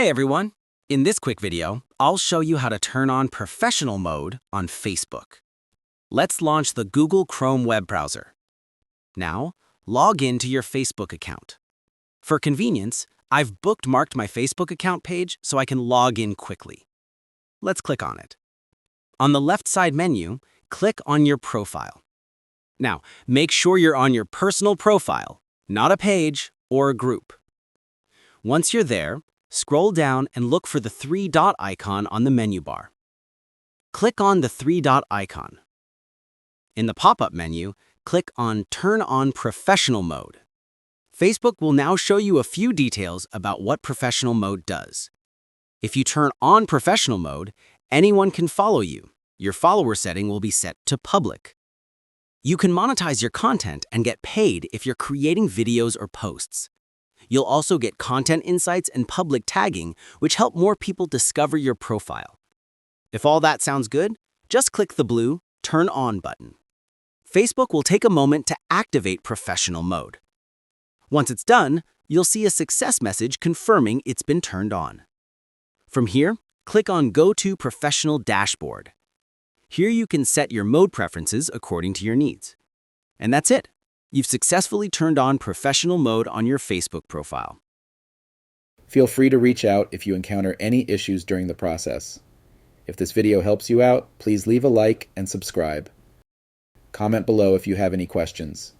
Hey everyone! In this quick video, I'll show you how to turn on professional mode on Facebook. Let's launch the Google Chrome web browser. Now, log in to your Facebook account. For convenience, I've bookmarked my Facebook account page so I can log in quickly. Let's click on it. On the left side menu, click on your profile. Now, make sure you're on your personal profile, not a page or a group. Once you're there, scroll down and look for the three-dot icon on the menu bar. Click on the three-dot icon. In the pop-up menu, click on Turn on Professional Mode. Facebook will now show you a few details about what professional mode does. If you turn on professional mode, anyone can follow you. Your follower setting will be set to public. You can monetize your content and get paid if you're creating videos or posts. You'll also get content insights and public tagging, which help more people discover your profile. If all that sounds good, just click the blue Turn On button. Facebook will take a moment to activate professional mode. Once it's done, you'll see a success message confirming it's been turned on. From here, click on Go to Professional Dashboard. Here you can set your mode preferences according to your needs. And that's it. You've successfully turned on professional mode on your Facebook profile. Feel free to reach out if you encounter any issues during the process. If this video helps you out, please leave a like and subscribe. Comment below if you have any questions.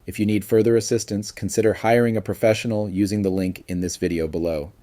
If you need further assistance, consider hiring a professional using the link in this video below.